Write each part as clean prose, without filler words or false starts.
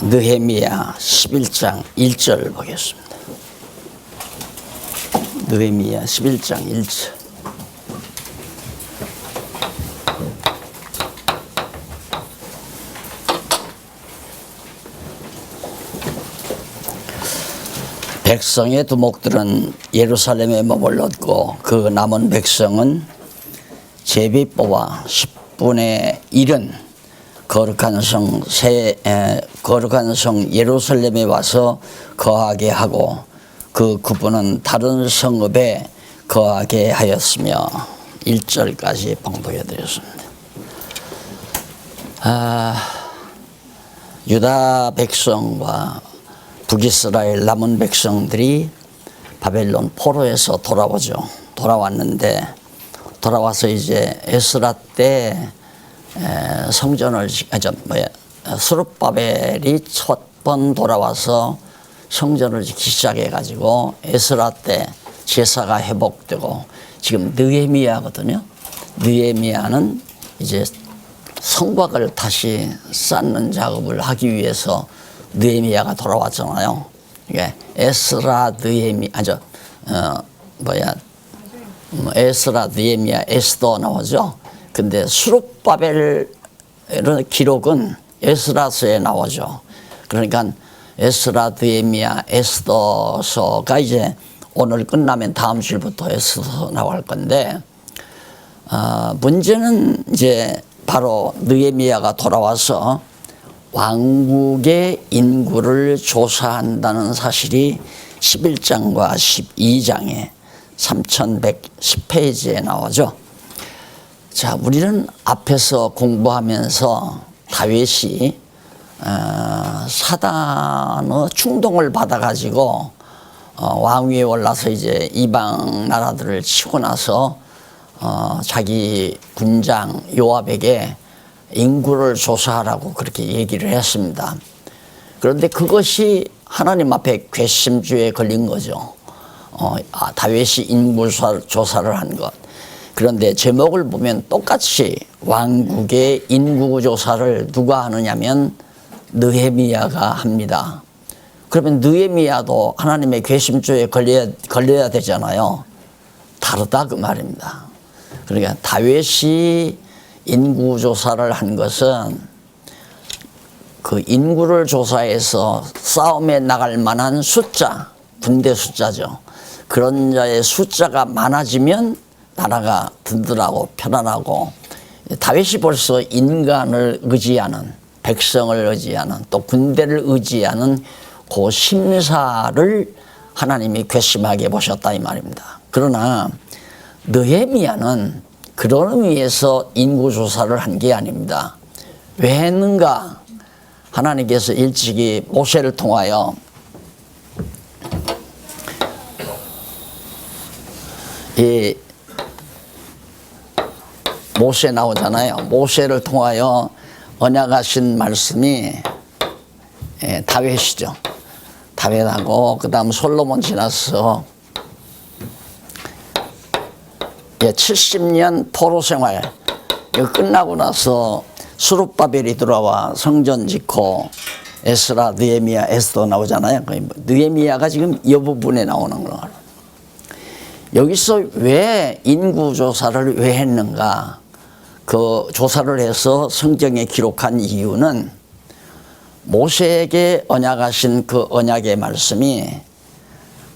느헤미야 11장 1절 보겠습니다. 느헤미야 11장 1절. 백성의 두목들은 예루살렘에 머물렀고 그 남은 백성은 제비 뽑아 10분의 1은 거룩한 성 예루살렘에 와서 거하게 하고 그 9분은 다른 성읍에 거하게 하였으며 1절까지 봉독해 드렸습니다. 유다 백성과 북이스라엘 남은 백성들이 바벨론 포로에서 돌아왔는데 돌아와서 이제 에스라 때 성전을 스룹바벨이 첫 번 돌아와서 성전을 짓기 시작해 가지고 에스라 때 제사가 회복되고 지금 느헤미야거든요. 느헤미야는 이제 성곽을 다시 쌓는 작업을 하기 위해서 느헤미야가 돌아왔잖아요. 이게 에스라 에스라 느헤미야 에스더 나오죠. 근데 스룹바벨의 기록은 에스라서에 나오죠. 그러니까 에스라 느헤미야 에스더서가 이제 오늘 끝나면 다음 주부터 에스더 나올 건데 문제는 이제 바로 느헤미야가 돌아와서 왕국의 인구를 조사한다는 사실이 11장과 12장에 3110페이지에 나오죠. 자, 우리는 앞에서 공부하면서 다윗이 사단의 충동을 받아가지고 왕위에 올라서 이제 이방 나라들을 치고 나서 자기 군장 요압에게 인구를 조사하라고 그렇게 얘기를 했습니다. 그런데 그것이 하나님 앞에 괘씸죄에 걸린 거죠. 다윗이 인구 조사를 한 것. 그런데 제목을 보면 똑같이 왕국의 인구 조사를 누가 하느냐면 느헤미야가 합니다. 그러면 느헤미야도 하나님의 괘씸죄에 걸려야 되잖아요. 다르다 그 말입니다. 그러니까 다윗이 인구 조사를 한 것은 그 인구를 조사해서 싸움에 나갈 만한 숫자, 군대 숫자죠. 그런 자의 숫자가 많아지면 나라가 든든하고 편안하고, 다윗이 벌써 인간을 의지하는, 백성을 의지하는, 또 군대를 의지하는 그 심사를 하나님이 괘씸하게 보셨다 이 말입니다. 그러나 느헤미야는 그런 의미에서 인구조사를 한 게 아닙니다. 왜 했는가? 하나님께서 일찍이 모세를 통하여 이 모세 나오잖아요. 모세를 통하여 언약하신 말씀이 다윗이죠. 다윗하고 그 다음 솔로몬 지나서 70년 포로 생활 이거 끝나고 나서 스룹바벨이 들어와 성전 짓고 에스라, 느헤미야, 에스더 나오잖아요. 느헤미야가 지금 이 부분에 나오는 거예요. 여기서 왜 인구조사를 왜 했는가? 그 조사를 해서 성경에 기록한 이유는 모세에게 언약하신 그 언약의 말씀이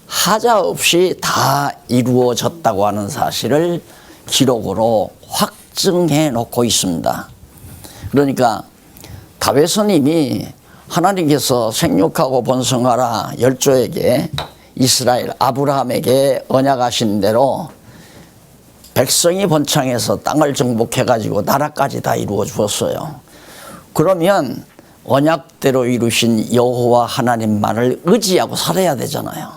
하자 없이 다 이루어졌다고 하는 사실을 기록으로 확증해 놓고 있습니다. 그러니까 다윗은 이미 하나님께서 생육하고 번성하라 열조에게 이스라엘 아브라함에게 언약하신 대로 백성이 번창해서 땅을 정복해 가지고 나라까지 다 이루어 주었어요. 그러면 언약대로 이루신 여호와 하나님만을 의지하고 살아야 되잖아요.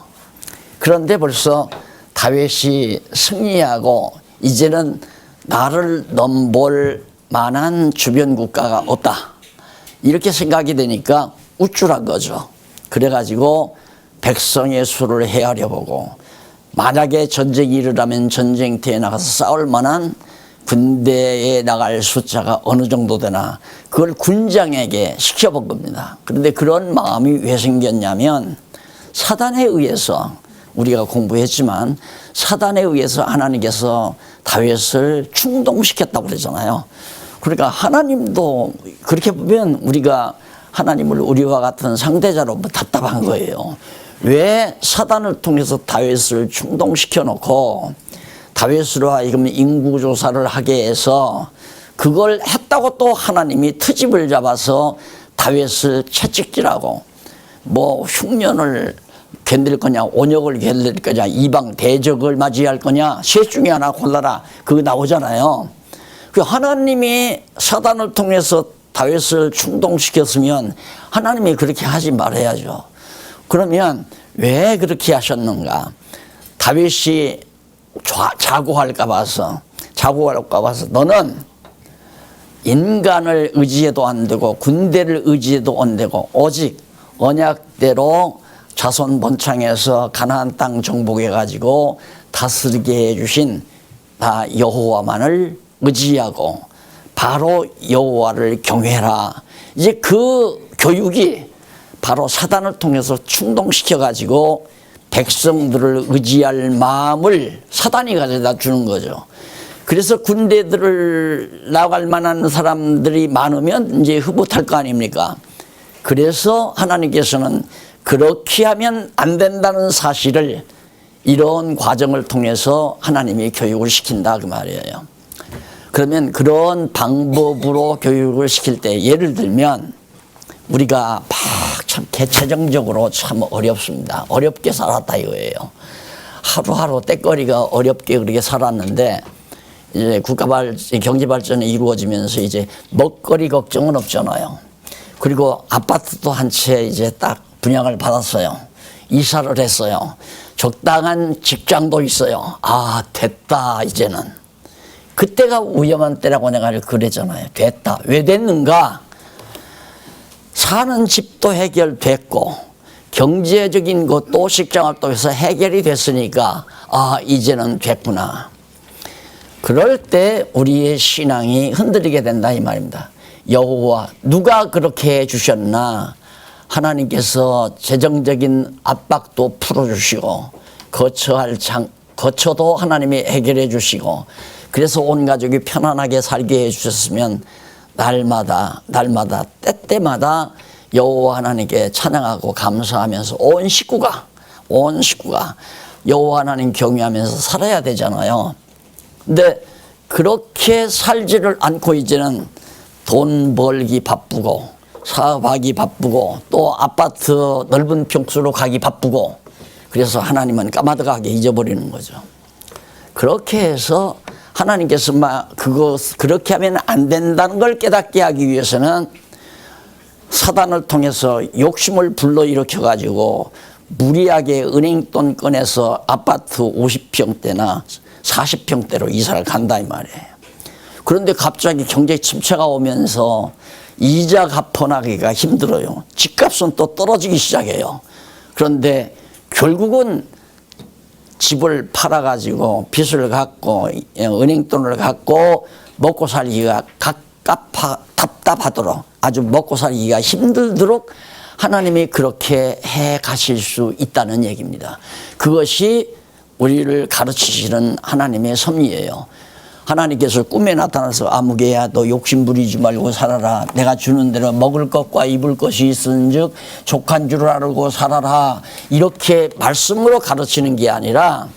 그런데 벌써 다윗이 승리하고 이제는 나를 넘볼 만한 주변 국가가 없다, 이렇게 생각이 되니까 우쭐한 거죠. 그래가지고 백성의 수를 헤아려 보고 만약에 전쟁이 일어나면 전쟁터에 나가서 싸울 만한 군대에 나갈 숫자가 어느 정도 되나 그걸 군장에게 시켜본 겁니다. 그런데 그런 마음이 왜 생겼냐면 사단에 의해서 우리가 공부했지만 사단에 의해서 하나님께서 다윗을 충동시켰다고 그러잖아요. 그러니까 하나님도 그렇게 보면 우리가 하나님을 우리와 같은 상대자로 답답한 거예요. 왜 사단을 통해서 다윗을 충동시켜 놓고 다윗으로 하여금 인구조사를 하게 해서 그걸 했다고 또 하나님이 트집을 잡아서 다윗을 채찍질하고 뭐 흉년을 견딜 거냐 온역을 견딜 거냐 이방 대적을 맞이할 거냐 셋 중에 하나 골라라 그거 나오잖아요. 그 하나님이 사단을 통해서 다윗을 충동시켰으면 하나님이 그렇게 하지 말아야죠. 그러면 왜 그렇게 하셨는가? 다윗이 자고할까 봐서 너는 인간을 의지해도 안 되고 군대를 의지해도 안 되고 오직 언약대로 자손 번창해서 가나안 땅 정복해 가지고 다스리게 해주신 다 여호와만을 의지하고 바로 여호와를 경외하라. 이제 그 교육이 바로 사단을 통해서 충동시켜 가지고 백성들을 의지할 마음을 사단이 가져다 주는 거죠. 그래서 군대들을 나갈 만한 사람들이 많으면 이제 흡옷할 거 아닙니까? 그래서 하나님께서는 그렇게 하면 안 된다는 사실을 이런 과정을 통해서 하나님이 교육을 시킨다 그 말이에요. 그러면 그런 방법으로 교육을 시킬 때 예를 들면 우리가 참 개체적으로 참 어렵습니다. 어렵게 살았다 이거예요. 하루하루 때거리가 어렵게 그렇게 살았는데 이제 경제 발전이 이루어지면서 이제 먹거리 걱정은 없잖아요. 그리고 아파트도 한 채 이제 딱 분양을 받았어요. 이사를 했어요. 적당한 직장도 있어요. 아, 됐다 이제는. 그때가 위험한 때라고 내가 그랬잖아요. 됐다. 왜 됐는가? 사는 집도 해결됐고 경제적인 것도 직장활동에서 해결이 됐으니까 아, 이제는 됐구나. 그럴 때 우리의 신앙이 흔들리게 된다 이 말입니다. 여호와 누가 그렇게 해주셨나? 하나님께서 재정적인 압박도 풀어주시고 거처도 하나님이 해결해 주시고 그래서 온 가족이 편안하게 살게 해주셨으면 날마다 때때마다 여호와 하나님께 찬양하고 감사하면서 온 식구가 여호와 하나님 경외하면서 살아야 되잖아요. 근데 그렇게 살지를 않고 이제는 돈 벌기 바쁘고 사업하기 바쁘고 또 아파트 넓은 평수로 가기 바쁘고 그래서 하나님은 까마득하게 잊어버리는 거죠. 그렇게 해서 하나님께서 그렇게 하면 안 된다는 걸 깨닫게 하기 위해서는 사단을 통해서 욕심을 불러일으켜 가지고 무리하게 은행돈 꺼내서 아파트 50평대나 40평대로 이사를 간다 이 말이에요. 그런데 갑자기 경제 침체가 오면서 이자 갚아나기가 힘들어요. 집값은 또 떨어지기 시작해요. 그런데 결국은 집을 팔아가지고 빚을 갖고 은행돈을 갖고 먹고 살기가 답답하도록 아주 먹고 살기가 힘들도록 하나님이 그렇게 해 가실 수 있다는 얘기입니다. 그것이 우리를 가르치시는 하나님의 섭리예요. 하나님께서 꿈에 나타나서 아무개야 너 욕심 부리지 말고 살아라. 내가 주는 대로 먹을 것과 입을 것이 있은즉 족한 줄 알고 살아라. 이렇게 말씀으로 가르치는 게 아니라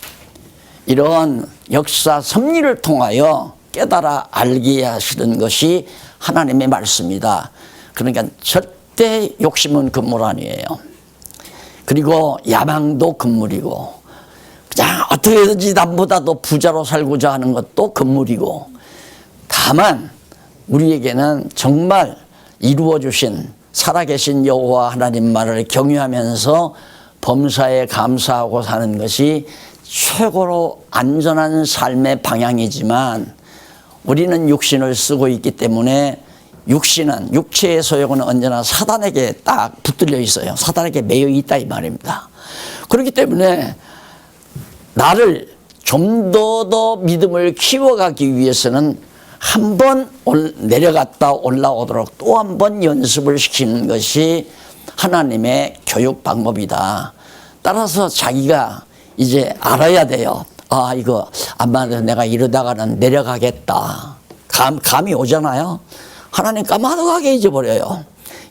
이런 역사 섭리를 통하여 깨달아 알게 하시는 것이 하나님의 말씀이다. 그러니까 절대 욕심은 금물 아니에요. 그리고 야망도 금물이고 그냥 어떻게든지 남보다도 부자로 살고자 하는 것도 금물이고 다만 우리에게는 정말 이루어주신 살아계신 여호와 하나님만을 경외하면서 범사에 감사하고 사는 것이 최고로 안전한 삶의 방향이지만 우리는 육신을 쓰고 있기 때문에 육체의 소욕은 언제나 사단에게 딱 붙들려 있어요. 사단에게 매여 있다 이 말입니다. 그렇기 때문에 나를 좀 더 믿음을 키워가기 위해서는 한 번 내려갔다 올라오도록 또 한 번 연습을 시키는 것이 하나님의 교육 방법이다. 따라서 자기가 이제 알아야 돼요. 아, 이거 아마도 내가 이러다가는 내려가겠다. 감이 오잖아요. 하나님 까마득하게 잊어버려요.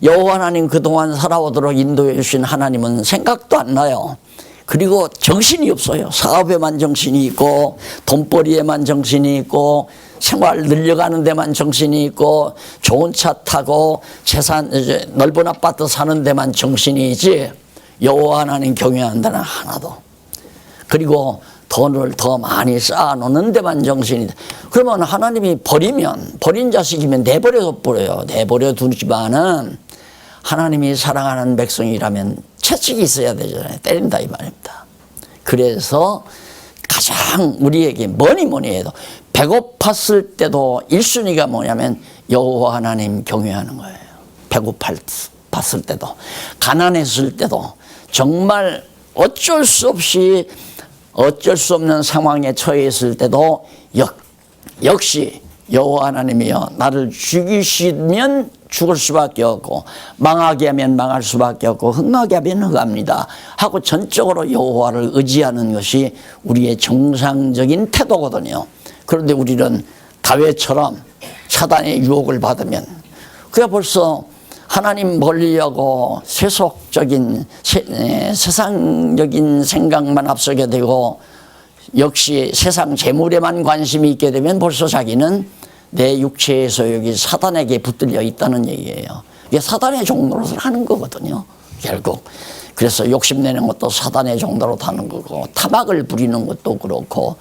여호와 하나님 그동안 살아오도록 인도해 주신 하나님은 생각도 안 나요. 그리고 정신이 없어요. 사업에만 정신이 있고 돈벌이에만 정신이 있고 생활 늘려가는 데만 정신이 있고 좋은 차 타고 재산 이제 넓은 아파트 사는 데만 정신이 있지 여호와 하나님 경외하는 데는 하나도. 그리고 돈을 더 많이 쌓아놓는 데만 정신이 돼. 그러면 하나님이 버린 자식이면 내버려 둬버려요. 내버려 두지만은 하나님이 사랑하는 백성이라면 채찍이 있어야 되잖아요. 때린다 이 말입니다. 그래서 가장 우리에게 뭐니 해도 배고팠을 때도 1순위가 뭐냐면 여호와 하나님 경외하는 거예요. 배고팠을 때도 가난했을 때도 정말 어쩔 수 없는 상황에 처해 있을 때도 역시 여호와 하나님이여 나를 죽이시면 죽을 수밖에 없고 망하게 하면 망할 수밖에 없고 흥하게 하면 흥합니다 하고 전적으로 여호와를 의지하는 것이 우리의 정상적인 태도거든요. 그런데 우리는 다윗처럼 사단의 유혹을 받으면 그야 벌써 하나님 멀리하고 세상적인 생각만 앞서게 되고 역시 세상 재물에만 관심이 있게 되면 벌써 자기는 내 육체의 소욕이 사단에게 붙들려 있다는 얘기예요. 이게 사단의 종노릇을 하는 거거든요. 결국. 그래서 욕심내는 것도 사단의 종노릇 하는 거고 타박을 부리는 것도 그렇고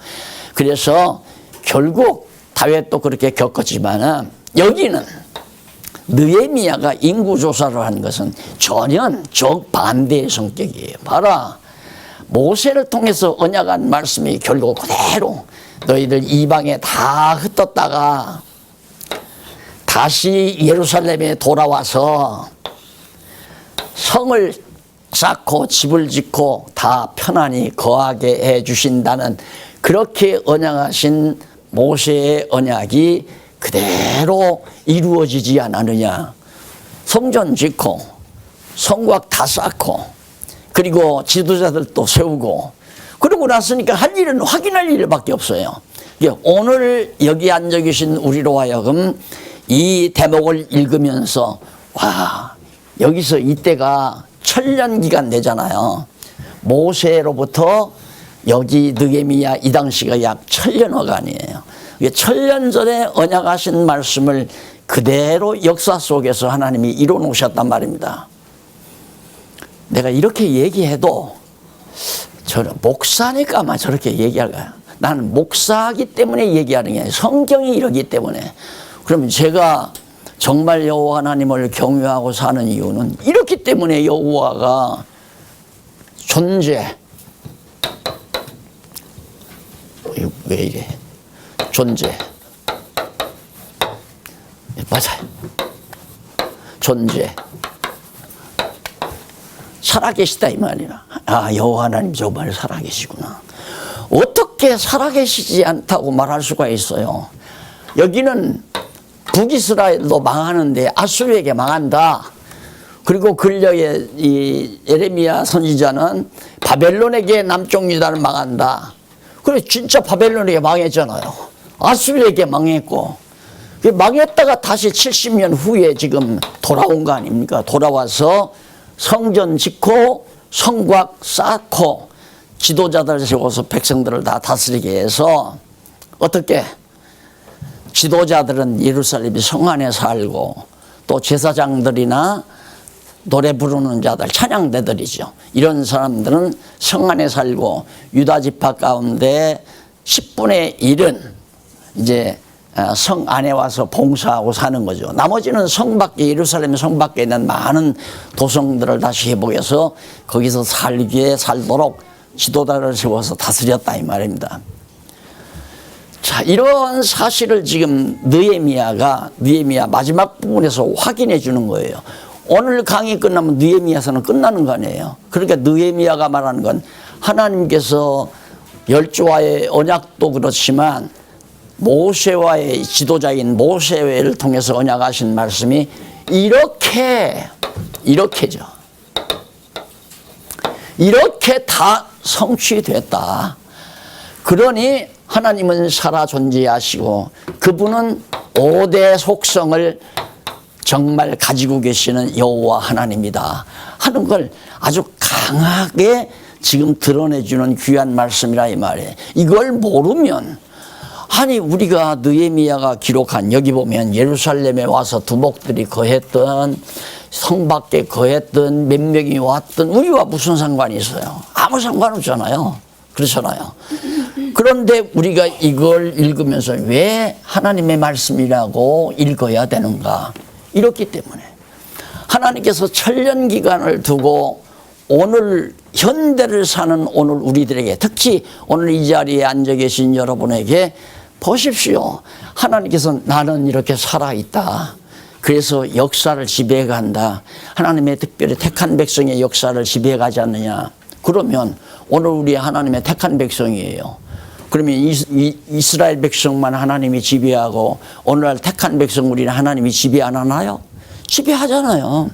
그래서 결국 다윗도 그렇게 겪었지만 여기는 느헤미야가 인구조사를 한 것은 전혀 정반대의 성격이에요. 봐라. 모세를 통해서 언약한 말씀이 결국 그대로 너희들 이방에 다 흩었다가 다시 예루살렘에 돌아와서 성을 쌓고 집을 짓고 다 편안히 거하게 해 주신다는 그렇게 언약하신 모세의 언약이 그대로 이루어지지 않았느냐. 성전 짓고 성곽 다 쌓고 그리고 지도자들도 세우고 그러고 났으니까 할 일은 확인할 일밖에 없어요. 오늘 여기 앉아 계신 우리로 하여금 이 대목을 읽으면서 와 여기서 이때가 천년 기간 되잖아요. 모세로부터 여기 느헤미야 이 당시가 약 1000년어간이에요. 1000년 전에 언약하신 말씀을 그대로 역사 속에서 하나님이 이뤄 놓으셨단 말입니다. 내가 이렇게 얘기해도 저는 목사니까 아마 저렇게 얘기할 거야. 나는 목사이기 때문에 얘기하는 게 아니라 성경이 이러기 때문에. 그러면 제가 정말 여호와 하나님을 경외하고 사는 이유는 이렇기 때문에 여호와가 존재. 왜 이래? 존재. 맞아요. 존재. 살아계시다 이 말이야. 아, 여호와 하나님 정말 살아계시구나. 어떻게 살아계시지 않다고 말할 수가 있어요. 여기는 북이스라엘도 망하는데 아수르에게 망한다. 그리고 근력의 이 예레미야 선지자는 바벨론에게 남쪽 유다는 망한다. 그래 진짜 바벨론에게 망했잖아요. 아수르에게 망했고 망했다가 다시 70년 후에 지금 돌아온 거 아닙니까? 돌아와서 성전 짓고 성곽 쌓고 지도자들 세워서 백성들을 다 다스리게 해서 어떻게 지도자들은 예루살렘이 성 안에 살고 또 제사장들이나 노래 부르는 자들 찬양대들이죠. 이런 사람들은 성 안에 살고 유다 지파 가운데 10분의 1은 이제 성 안에 와서 봉사하고 사는 거죠. 나머지는 성 밖에 예루살렘 성 밖에 있는 많은 도성들을 다시 회복해서 거기서 살도록 지도자를 세워서 다스렸다 이 말입니다. 자, 이런 사실을 지금 느헤미야 마지막 부분에서 확인해 주는 거예요. 오늘 강의 끝나면 느헤미야서는 끝나는 거 아니에요. 그러니까 느헤미야가 말하는 건 하나님께서 열조와의 언약도 그렇지만 모세와의 지도자인 모세를 통해서 언약하신 말씀이 이렇게죠. 이렇게 다 성취됐다. 그러니 하나님은 살아 존재하시고 그분은 5대 속성을 정말 가지고 계시는 여호와 하나님이다 하는 걸 아주 강하게 지금 드러내주는 귀한 말씀이라 이 말이에요. 이걸 모르면 아니 우리가 느헤미야가 기록한 여기 보면 예루살렘에 와서 두목들이 거했던 성 밖에 거했던 몇 명이 왔던 우리와 무슨 상관이 있어요? 아무 상관없잖아요. 그렇잖아요. 그런데 우리가 이걸 읽으면서 왜 하나님의 말씀이라고 읽어야 되는가? 이렇기 때문에 하나님께서 천년기간을 두고 오늘 현대를 사는 오늘 우리들에게 특히 오늘 이 자리에 앉아 계신 여러분에게 보십시오. 하나님께서 나는 이렇게 살아있다. 그래서 역사를 지배해간다. 하나님의 특별히 택한 백성의 역사를 지배해가지 않느냐. 그러면 오늘 우리 하나님의 택한 백성이에요. 그러면 이스라엘 백성만 하나님이 지배하고 오늘날 택한 백성 우리는 하나님이 지배 안 하나요? 지배하잖아요.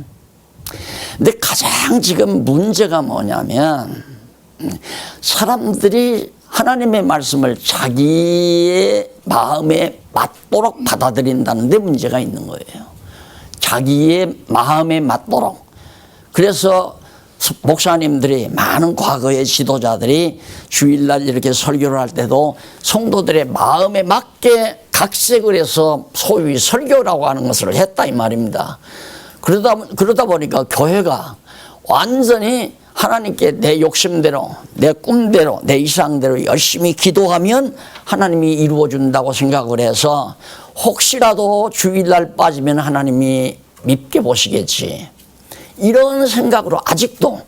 근데 가장 지금 문제가 뭐냐면 사람들이 하나님의 말씀을 자기의 마음에 맞도록 받아들인다는 데 문제가 있는 거예요. 자기의 마음에 맞도록. 그래서 목사님들이 많은 과거의 지도자들이 주일날 이렇게 설교를 할 때도 성도들의 마음에 맞게 각색을 해서 소위 설교라고 하는 것을 했다 이 말입니다. 그러다 보니까 교회가 완전히 하나님께 내 욕심대로 내 꿈대로 내 이상대로 열심히 기도하면 하나님이 이루어준다고 생각을 해서 혹시라도 주일날 빠지면 하나님이 밉게 보시겠지 이런 생각으로 아직도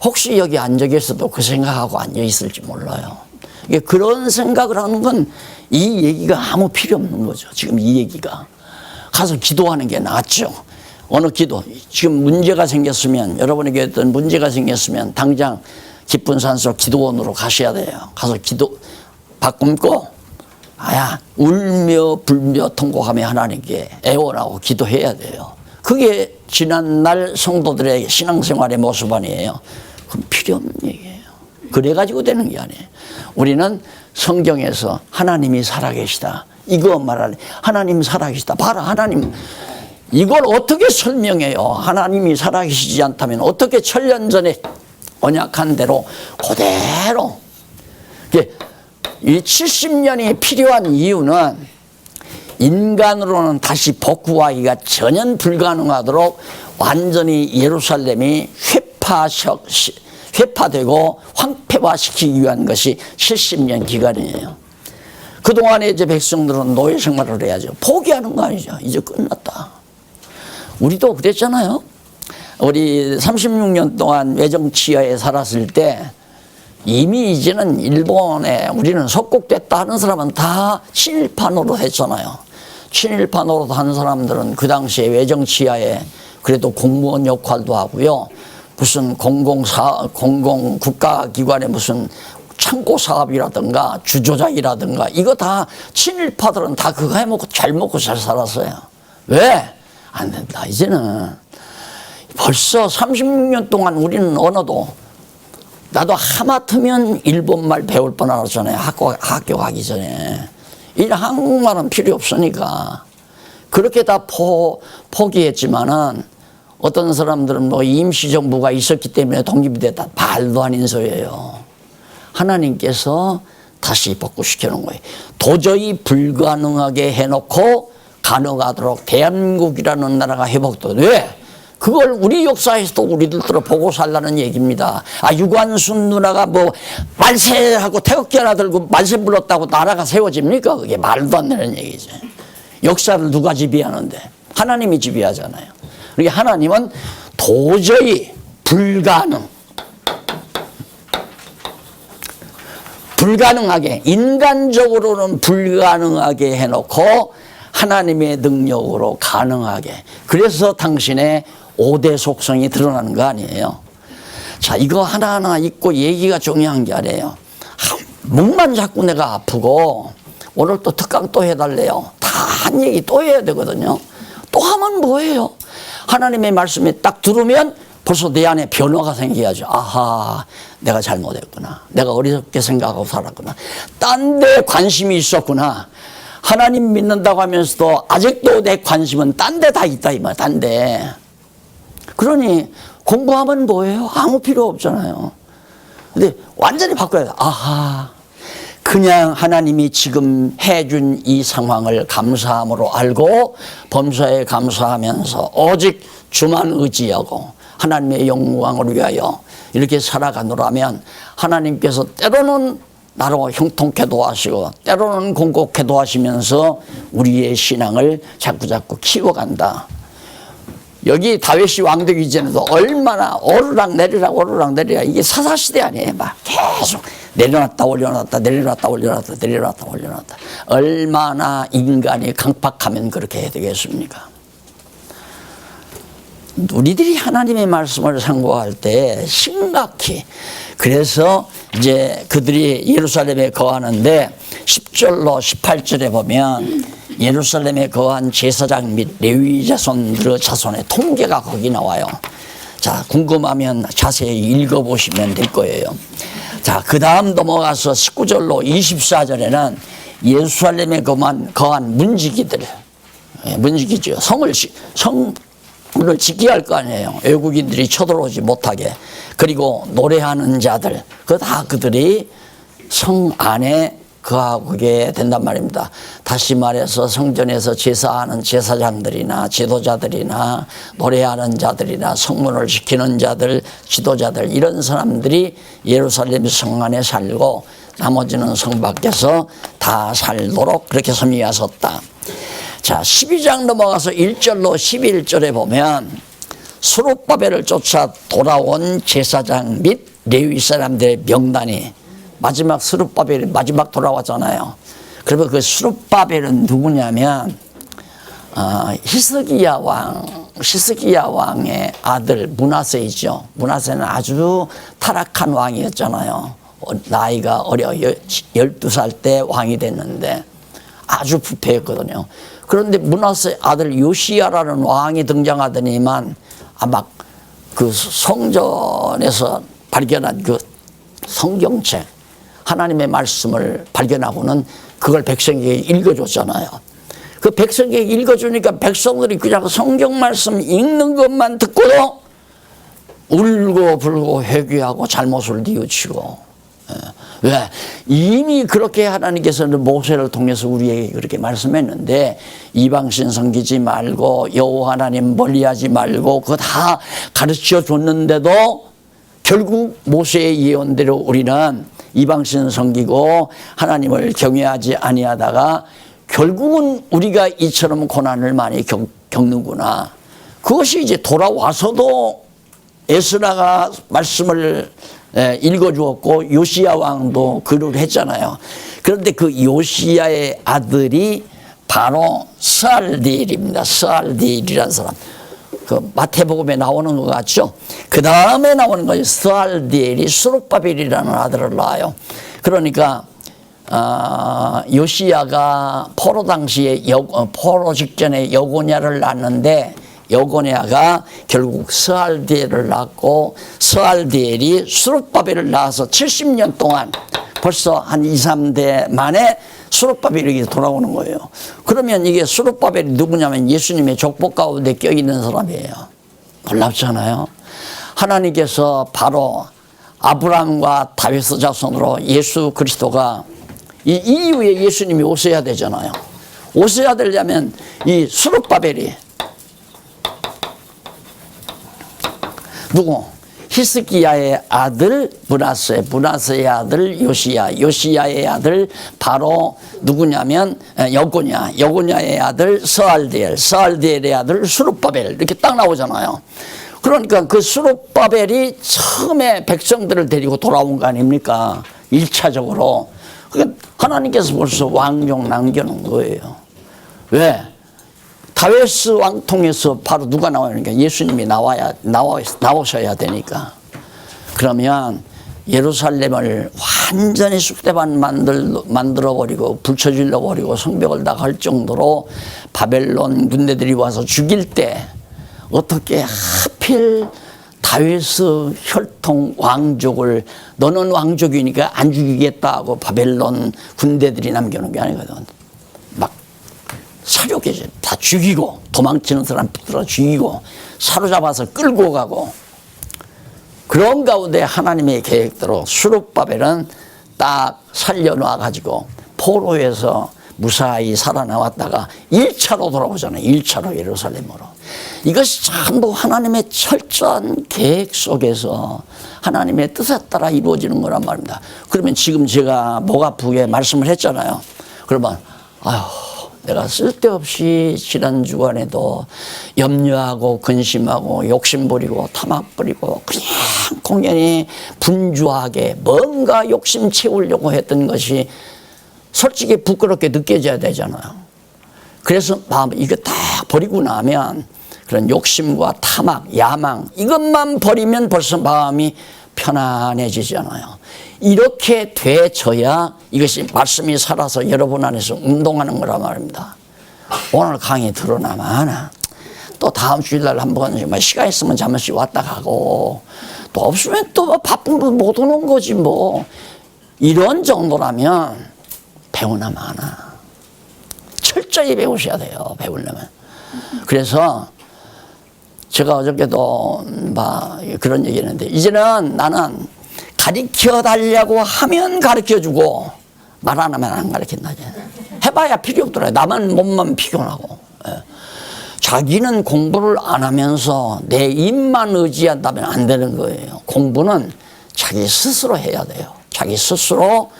혹시 여기 앉아 계셔도 그 생각하고 앉아 있을지 몰라요. 그런 생각을 하는 건 이 얘기가 아무 필요 없는 거죠. 지금 이 얘기가 가서 기도하는 게 낫죠. 어느 기도 지금 문제가 생겼으면 여러분에게 어떤 문제가 생겼으면 당장 기쁜 산소 기도원으로 가셔야 돼요. 가서 기도 바꿈고 울며 불며 통곡하며 하나님께 애원하고 기도해야 돼요. 그게 지난날 성도들의 신앙생활의 모습 아니에요. 그건 필요 없는 얘기예요. 그래가지고 되는 게 아니에요. 우리는 성경에서 하나님이 살아계시다 이거 말하는 하나님 살아계시다 봐라 하나님 이걸 어떻게 설명해요? 하나님이 살아계시지 않다면 어떻게 천년 전에 언약한 대로 그대로 이 70년이 필요한 이유는 인간으로는 다시 복구하기가 전혀 불가능하도록 완전히 예루살렘이 회파되고 황폐화시키기 위한 것이 70년 기간이에요. 그동안에 이제 백성들은 노예 생활을 해야죠. 포기하는 거 아니죠. 이제 끝났다. 우리도 그랬잖아요. 우리 36년 동안 외정치하에 살았을 때 이미 이제는 일본에 우리는 속국됐다 하는 사람은 다 친일파 노릇했잖아요. 친일파 노릇한 사람들은 그 당시에 외정치하에 그래도 공무원 역할도 하고요. 무슨 공공국가기관의 무슨 창고 사업이라든가 주조작이라든가 이거 다 친일파들은 다 그거 해먹고 잘 먹고 잘 살았어요. 왜? 안 된다. 이제는 벌써 36년 동안 우리는 언어도 나도 하마터면 일본말 배울 뻔하잖아요. 학교 가기 전에. 이 한국말은 필요 없으니까 그렇게 다 포기했지만은 어떤 사람들은 뭐 임시정부가 있었기 때문에 독립이 됐다. 말도 아닌 소리예요. 하나님께서 다시 복구시켜 놓은 거예요. 도저히 불가능하게 해놓고 가능하도록 대한민국이라는 나라가 회복도 왜? 그걸 우리 역사에서도 우리들도 보고 살라는 얘기입니다. 유관순 누나가 뭐 만세하고 태극기 하나 들고 만세 불렀다고 나라가 세워집니까? 그게 말도 안 되는 얘기죠. 역사를 누가 지배하는데? 하나님이 지배하잖아요. 그러니까 하나님은 도저히 불가능하게 인간적으로는 불가능하게 해놓고 하나님의 능력으로 가능하게 그래서 당신의 5대 속성이 드러나는 거 아니에요. 자, 이거 하나하나 읽고 얘기가 중요한 게 아니에요. 목만 자꾸 내가 아프고 오늘 또 특강 또 해달래요. 다 한 얘기 또 해야 되거든요. 또 하면 뭐예요? 하나님의 말씀이 딱 들으면 벌써 내 안에 변화가 생겨야죠. 아하, 내가 잘못했구나. 내가 어리석게 생각하고 살았구나. 딴 데 관심이 있었구나. 하나님 믿는다고 하면서도 아직도 내 관심은 딴 데 다 있다 이 말. 딴 데. 그러니 공부하면 뭐예요? 아무 필요 없잖아요. 근데 완전히 바꿔야 돼. 아하, 그냥 하나님이 지금 해준 이 상황을 감사함으로 알고 범사에 감사하면서 오직 주만 의지하고 하나님의 영광을 위하여 이렇게 살아가노라면 하나님께서 때로는 나로 형통케 도와시고 때로는 공고케 도와시면서 우리의 신앙을 자꾸자꾸 키워간다. 여기 다윗이 왕 되기 전에도 얼마나 오르락 내리락 오르락 내리락 이게 사사시대 아니에요. 막 계속 내려놨다 올려놨다 내려놨다 올려놨다 내려놨다 올려놨다. 얼마나 인간이 강팍하면 그렇게 해야 되겠습니까? 우리들이 하나님의 말씀을 상고할 때 심각히 그래서 이제 그들이 예루살렘에 거하는데 10절로 18절에 보면 예루살렘에 거한 제사장 및 레위 자손들의 자손의 통계가 거기 나와요. 자, 궁금하면 자세히 읽어보시면 될 거예요. 자, 그 다음 넘어가서 19절로 24절에는 예루살렘에 거한 문지기들, 문지기죠. 성을 지켜야 할 거 아니에요. 외국인들이 쳐들어오지 못하게. 그리고 노래하는 자들, 다 그들이 성 안에 거하게 된단 말입니다. 다시 말해서 성전에서 제사하는 제사장들이나 지도자들이나 노래하는 자들이나 성문을 지키는 자들, 지도자들 이런 사람들이 예루살렘 성 안에 살고 나머지는 성 밖에서 다 살도록 그렇게 섬기하셨다. 자, 12장 넘어가서 1절로 11절에 보면 스룹바벨을 쫓아 돌아온 제사장 및 레위 사람들의 명단이 마지막 스룹바벨이 마지막 돌아왔잖아요. 그러면 그 스룹바벨은 누구냐면 히스기야 왕의 아들 므낫세이죠. 므낫세는 아주 타락한 왕이었잖아요. 나이가 어려 12살 때 왕이 됐는데 아주 부패했거든요. 그런데 므낫세 아들 요시야라는 왕이 등장하더니만 아마 그 성전에서 발견한 그 성경책 하나님의 말씀을 발견하고는 그걸 백성에게 읽어줬잖아요. 그 백성에게 읽어주니까 백성들이 그냥 성경 말씀 읽는 것만 듣고도 울고 불고 회개하고 잘못을 뉘우치고. 왜? 이미 그렇게 하나님께서는 모세를 통해서 우리에게 그렇게 말씀했는데 이방신 섬기지 말고 여호와 하나님 멀리하지 말고 그거 다 가르쳐 줬는데도 결국 모세의 예언대로 우리는 이방신 섬기고 하나님을 경외하지 아니하다가 결국은 우리가 이처럼 고난을 많이 겪는구나. 그것이 이제 돌아와서도 에스라가 말씀을 읽어주었고 요시야 왕도 글을 했잖아요. 그런데 그 요시야의 아들이 바로 스알디엘입니다. 스알디엘이라는 사람. 그 마태복음에 나오는 것 같죠. 그 다음에 나오는 거죠. 스알디엘이 스룹바벨이라는 아들을 낳아요. 그러니까 요시야가 포로 당시에 포로 직전에 여고냐를 낳았는데 여고냐가 결국 스알디엘을 낳고 스알디엘이 스룹바벨을 낳아서 70년 동안 벌써 한 2, 3대 만에 스룹바벨이 돌아오는 거예요. 그러면 이게 스룹바벨이 누구냐면 예수님의 족보 가운데 껴있는 사람이에요. 놀랍잖아요. 하나님께서 바로 아브라함과 다윗의 자손으로 예수 그리스도가 이 이후에 예수님이 오셔야 되잖아요. 오셔야 되려면 이 스룹바벨이 누구? 히스기야의 아들 므낫세, 므낫세의 아들 요시야, 요시야의 아들 바로 누구냐면 여고냐, 여고냐의 아들 스알디엘, 스알디엘의 아들 스룹바벨 이렇게 딱 나오잖아요. 그러니까 그 스룹바벨이 처음에 백성들을 데리고 돌아온 거 아닙니까? 1차적으로. 그러니까 하나님께서 벌써 왕종 남겨놓은 거예요. 왜? 다윗 왕 통해서 바로 누가 나오니까 예수님이 나오셔야 되니까. 그러면 예루살렘을 완전히 쑥대밭 만들어버리고 불쳐질러버리고 성벽을 다 갈 정도로 바벨론 군대들이 와서 죽일 때 어떻게 하필 다윗의 혈통 왕족을 너는 왕족이니까 안 죽이겠다 고 바벨론 군대들이 남겨놓은 게 아니거든. 막 사륙해서 다 죽이고 도망치는 사람 붙들어 죽이고 사로잡아서 끌고 가고 그런 가운데 하나님의 계획대로 수룹바벨은 딱 살려놔 가지고 포로에서 무사히 살아나왔다가 1차로 돌아오잖아요. 1차로 예루살렘으로. 이것이 전부 하나님의 철저한 계획 속에서 하나님의 뜻에 따라 이루어지는 거란 말입니다. 그러면 지금 제가 목 아프게 말씀을 했잖아요. 그러면 내가 쓸데없이 지난 주간에도 염려하고 근심하고 욕심 부리고 탐악 부리고 그냥 공연히 분주하게 뭔가 욕심 채우려고 했던 것이 솔직히 부끄럽게 느껴져야 되잖아요. 그래서 이거 다 버리고 나면 그런 욕심과 탐악, 야망 이것만 버리면 벌써 마음이 편안해지잖아요. 이렇게 돼져야 이것이 말씀이 살아서 여러분 안에서 운동하는 거란 말입니다. 오늘 강의 들어나마나 또 다음 주일날 한번 시간 있으면 잠시 왔다 가고 또 없으면 또 바쁜 분 못 오는 거지 뭐. 이런 정도라면 배우나 마나 철저히 배우셔야 돼요. 배우려면. 그래서 제가 어저께도 그런 얘기 했는데 이제는 나는 가르쳐 달라고 하면 가르쳐주고 말 안 하면 안 가르친다. 해봐야 필요 없더라고요. 나만 몸만 피곤하고. 자기는 공부를 안 하면서 내 입만 의지한다면 안 되는 거예요. 공부는 자기 스스로 해야 돼요. 자기 스스로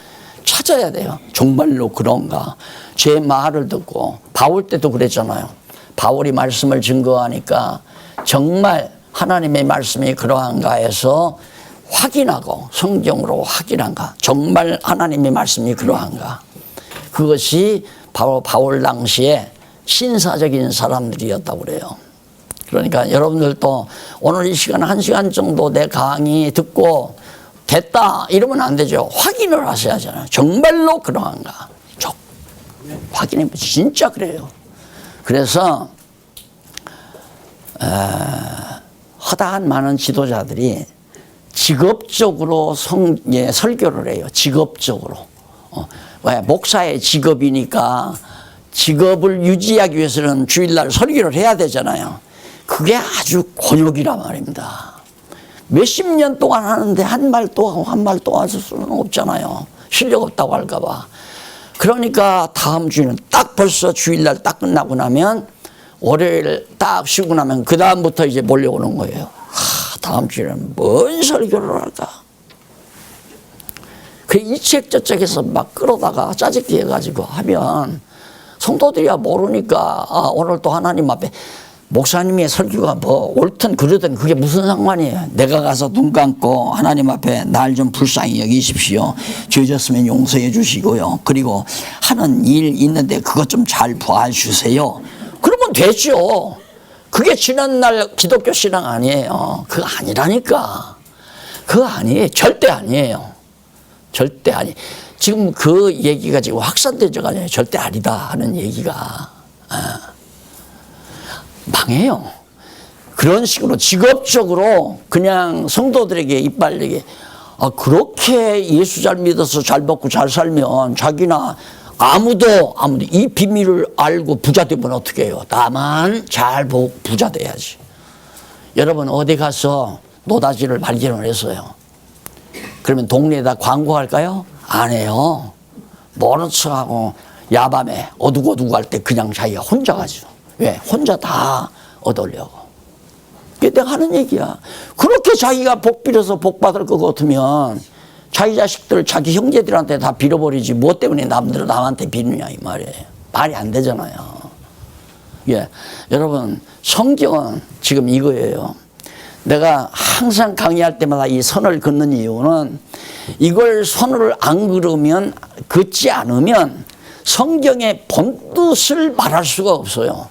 찾아야 돼요. 정말로 그런가. 제 말을 듣고 바울 때도 그랬잖아요. 바울이 말씀을 증거하니까 정말 하나님의 말씀이 그러한가 해서 확인하고 성경으로 확인한가. 정말 하나님의 말씀이 그러한가. 그것이 바로 바울 당시에 신사적인 사람들이었다고 그래요. 그러니까 여러분들도 오늘 이 시간 1시간 정도 내 강의 듣고 됐다 이러면 안 되죠. 확인을 하셔야 하잖아요. 정말로 그러한가. 확인해 보세요. 진짜 그래요. 그래서 허다한 많은 지도자들이 직업적으로 설교를 해요. 직업적으로. 왜? 목사의 직업이니까 직업을 유지하기 위해서는 주일날 설교를 해야 되잖아요. 그게 아주 곤욕이란 말입니다. 몇십 년 동안 하는데 한 말 또 하고 한 말 또 할 수는 없잖아요. 실력 없다고 할까 봐. 그러니까 다음 주에는 딱 벌써 주일날 딱 끝나고 나면 월요일 딱 쉬고 나면 그 다음부터 이제 몰려오는 거예요. 다음 주에는 뭔 설교를 할까. 그 이 책 저책에서 막 끌어다가 짜증기 해가지고 하면 성도들이야 모르니까 오늘 또 하나님 앞에 목사님의 설교가 뭐 옳든 그르든 그게 무슨 상관이에요. 내가 가서 눈 감고 하나님 앞에 날 좀 불쌍히 여기십시오. 죄 졌으면 용서해 주시고요. 그리고 하는 일 있는데 그것 좀 잘 봐주세요. 그러면 되죠. 그게 지난날 기독교 신앙 아니에요. 그거 아니라니까. 그거 아니에요. 절대 아니에요. 절대 아니. 지금 그 얘기가 지금 확산되죠. 절대 아니다 하는 얘기가. 망해요. 그런 식으로 직업적으로 그냥 성도들에게 이빨리게 그렇게 예수 잘 믿어서 잘 먹고 잘 살면 자기나 아무도 이 비밀을 알고 부자 되면 어떻게 해요? 나만 잘 보고 부자 돼야지. 여러분 어디 가서 노다지를 발견을 했어요. 그러면 동네에다 광고할까요? 안 해요. 모른 척하고 야밤에 어두고 할 때 그냥 자기가 혼자 가죠. 왜? 혼자 다 얻으려고. 그게 내가 하는 얘기야. 그렇게 자기가 복 빌어서 복 받을 것 같으면 자기 자식들, 자기 형제들한테 다 빌어버리지 뭐 때문에 남한테 비느냐 이 말이에요. 말이 안 되잖아요. 예, 여러분 성경은 지금 이거예요. 내가 항상 강의할 때마다 이 선을 긋는 이유는 이걸 선을 안 그으면 긋지 않으면 성경의 본뜻을 말할 수가 없어요.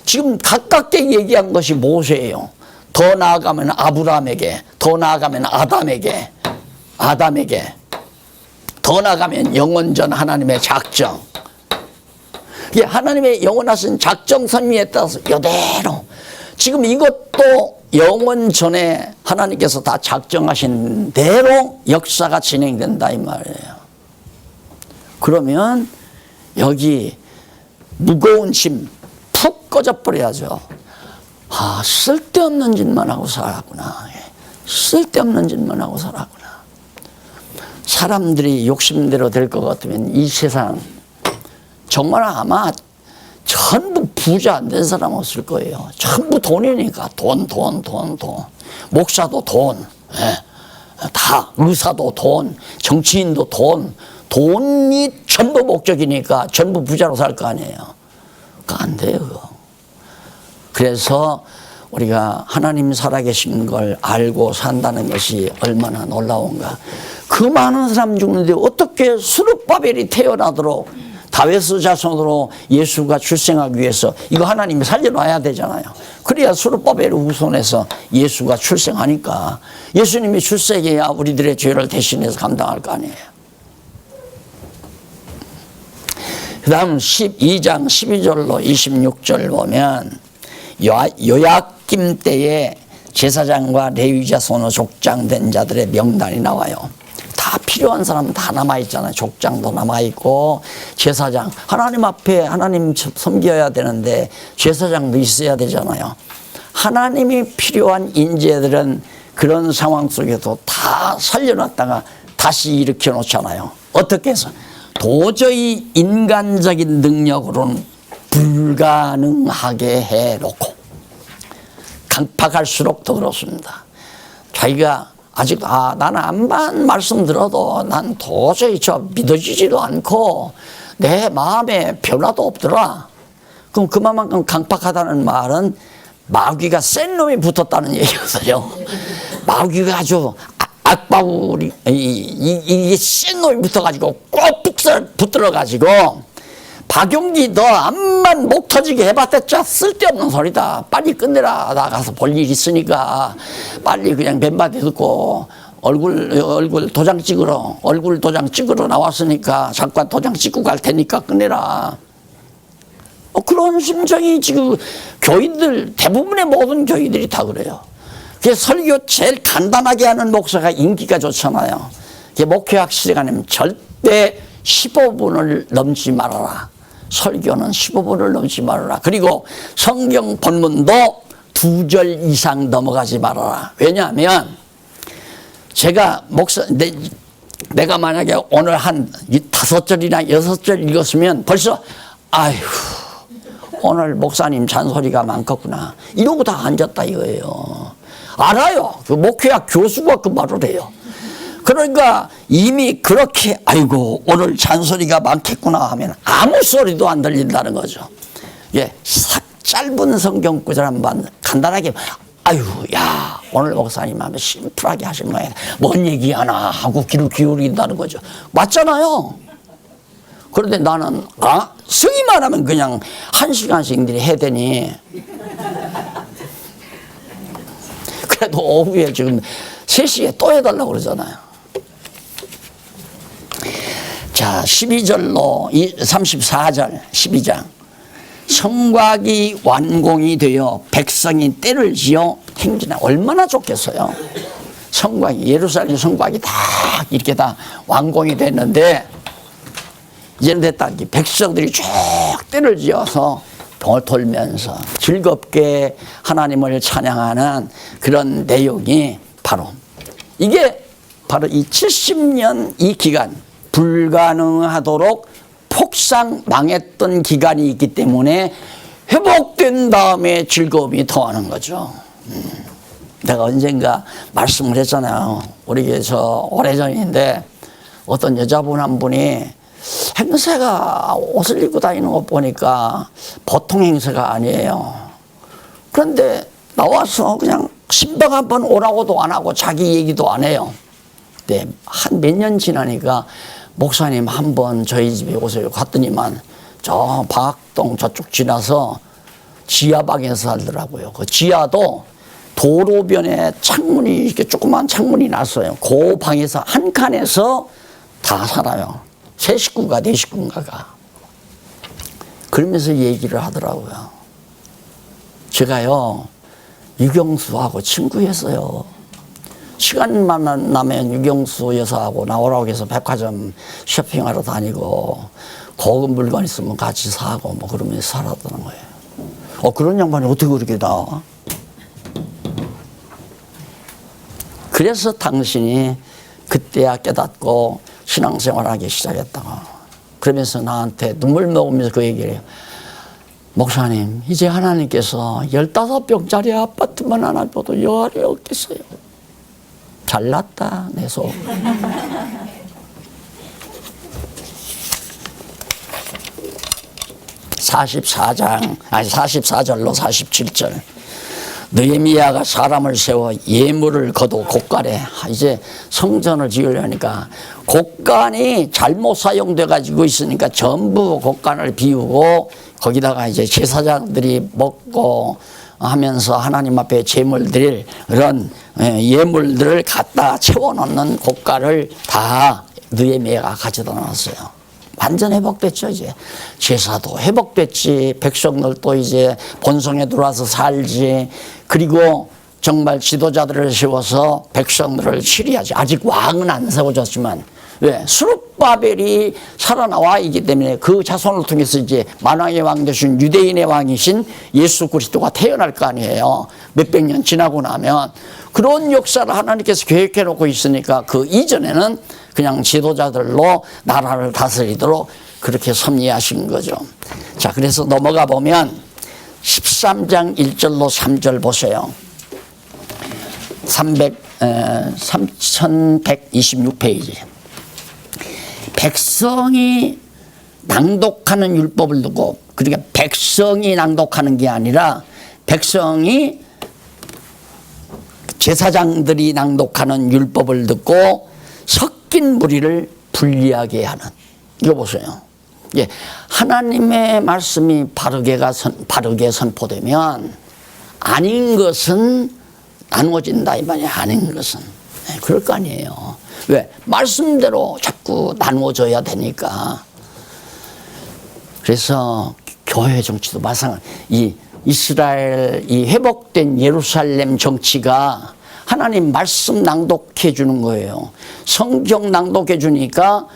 지금 가깝게 얘기한 것이 모세예요. 더 나아가면 아브라함에게, 더 나아가면 아담에게, 아담에게, 더 나가면 영원전 하나님의 작정, 이게 하나님의 영원하신 작정 선미에 따라서 이대로 지금 이것도 영원 전에 하나님께서 다 작정하신 대로 역사가 진행된다 이 말이에요. 그러면 여기 무거운 짐 푹 꺼져버려야죠. 아, 쓸데없는 짓만 하고 살았구나. 쓸데없는 짓만 하고 살았구나. 사람들이 욕심대로 될 것 같으면 이 세상 정말 아마 전부 부자 안 된 사람 없을 거예요. 전부 돈이니까 돈. 목사도 돈, 다 의사도 돈, 정치인도 돈. 돈이 전부 목적이니까 전부 부자로 살 거 아니에요. 그거 안 돼요. 그거. 그래서 우리가 하나님 살아계신 걸 알고 산다는 것이 얼마나 놀라운가. 그 많은 사람 죽는데 어떻게 스룹바벨이 태어나도록 다윗의 자손으로 예수가 출생하기 위해서 이거 하나님이 살려놔야 되잖아요. 그래야 스룹바벨의 후손에서 예수가 출생하니까 예수님이 출생해야 우리들의 죄를 대신해서 감당할 거 아니에요. 그 다음 12장 12절로 26절 보면 요야김 때에 제사장과 레위자 손으로 족장된 자들의 명단이 나와요. 다 필요한 사람 다 남아있잖아요. 족장도 남아있고 제사장, 하나님 앞에 하나님 섬겨야 되는데 제사장도 있어야 되잖아요. 하나님이 필요한 인재들은 그런 상황 속에도 다 살려놨다가 다시 일으켜 놓잖아요. 어떻게 해서? 도저히 인간적인 능력으로는 불가능하게 해놓고 강팍할수록 더 그렇습니다. 자기가 아직 나는 암만 말씀 들어도 난 도저히 믿어지지도 않고 내 마음에 변화도 없더라. 그럼 그만큼 강팍하다는 말은 마귀가 센 놈이 붙었다는 얘기거든요. 마귀가 아주 악바울이 이게 센 놈이 붙어가지고 꼭 붙들어가지고 박용기 너 암만 목 터지게 해봤자 쓸데없는 소리다. 빨리 끝내라. 나가서 볼 일 있으니까 빨리 그냥 맨바디 듣고 얼굴 도장 찍으러 나왔으니까 잠깐 도장 찍고 갈 테니까 끝내라. 그런 심정이 지금 교인들 대부분의 모든 교인들이 다 그래요. 그래서 설교 제일 간단하게 하는 목사가 인기가 좋잖아요. 목회학 시간에는 절대 15분을 넘지 말아라. 설교는 15분을 넘지 말아라. 그리고 성경 본문도 2절 이상 넘어가지 말아라. 왜냐하면 제가 내가 만약에 오늘 한 5절이나 6절 읽었으면 벌써 아휴 오늘 목사님 잔소리가 많겠구나 이러고 다 앉았다 이거예요. 알아요. 그 목회학 교수가 그 말을 해요. 그러니까 이미 그렇게 아이고 오늘 잔소리가 많겠구나 하면 아무 소리도 안 들린다는 거죠. 예, 짧은 성경 구절 한번 간단하게 아유 야 오늘 목사님 하면 심플하게 하신 거예요. 뭔 얘기하나 하고 귀를 기울인다는 거죠. 맞잖아요. 그런데 나는 승희만 하면 그냥 1시간씩 해대니 그래도 오후에 지금 3시에 또 해달라고 그러잖아요. 자, 12절로 34절 12장 성곽이 완공이 되어 백성이 때를 지어 행진해. 얼마나 좋겠어요. 성곽이 예루살렘 성곽이 다 이렇게 다 완공이 됐는데 이제는 됐다. 백성들이 쭉 때를 지어서 돌면서 즐겁게 하나님을 찬양하는 그런 내용이 바로 이게 바로 이 70년 이 기간 불가능하도록 폭삭 망했던 기간이 있기 때문에 회복된 다음에 즐거움이 더하는 거죠. 내가 언젠가 말씀을 했잖아요. 우리 교회에서 오래전인데 어떤 여자분 한 분이 행세가 옷을 입고 다니는 거 보니까 보통 행세가 아니에요. 그런데 나와서 그냥 신방 한번 오라고도 안 하고 자기 얘기도 안 해요. 네, 한 몇 년 지나니까 목사님 한번 저희 집에 오세요. 갔더니만 저 방학동 저쪽 지나서 지하방에서 살더라고요. 그 지하도 도로변에 창문이 이렇게 조그만 창문이 났어요. 그 방에서 한 칸에서 다 살아요. 세 식구가 네 식구인가가. 그러면서 얘기를 하더라고요. 제가요 유경수하고 친구였어요. 시간만 나면 유경수 여사하고 나오라고 해서 백화점 쇼핑하러 다니고 고급 물건 있으면 같이 사고 뭐 그러면서 살았던 거예요. 그런 양반이 어떻게 그렇게 나와? 그래서 당신이 그때야 깨닫고 신앙생활하기 시작했다고. 그러면서 나한테 눈물 먹으면서 그 얘기를 해요. 목사님, 이제 하나님께서 15평짜리 아파트만 하나 줘도 여할이 없겠어요. 잘났다, 내 속. (44장) 아니 44절로 47절. 느헤미야가 사람을 세워 예물을 거두 곳간에, 이제 성전을 지으려니까 곳간이 잘못 사용돼 가지고 있으니까 전부 곳간을 비우고 거기다가 이제 제사장들이 먹고 하면서 하나님 앞에 제물 드릴 그런 예물들을 갖다 채워놓는 곳간을 다 느헤미야가 가져다 놨어요. 완전 회복됐죠. 이제 제사도 회복됐지, 백성들도 이제 본성에 들어와서 살지. 그리고 정말 지도자들을 세워서 백성들을 치리하지. 아직 왕은 안 세워졌지만, 왜? 스룹바벨이 살아나와 있기 때문에 그 자손을 통해서 이제 만왕의 왕 되신 유대인의 왕이신 예수 그리스도가 태어날 거 아니에요. 몇백 년 지나고 나면. 그런 역사를 하나님께서 계획해 놓고 있으니까 그 이전에는 그냥 지도자들로 나라를 다스리도록 그렇게 섭리하신 거죠. 자, 그래서 넘어가 보면 13장 1절로 3절 보세요. 3126페이지. 백성이 낭독하는 율법을 두고, 그러니까 백성이 낭독하는 게 아니라 백성이 제사장들이 낭독하는 율법을 듣고 섞인 무리를 분리하게 하는. 이거 보세요. 예, 하나님의 말씀이 바르게 선포되면 아닌 것은 나누어진다 이 말이에요. 아닌 것은. 네, 그럴 거 아니에요. 왜? 말씀대로 자꾸 나누어져야 되니까. 그래서 교회 정치도 마찬가지. 이 이스라엘 이 회복된 예루살렘 정치가 하나님 말씀 낭독해 주는 거예요. 성경 낭독해 주니까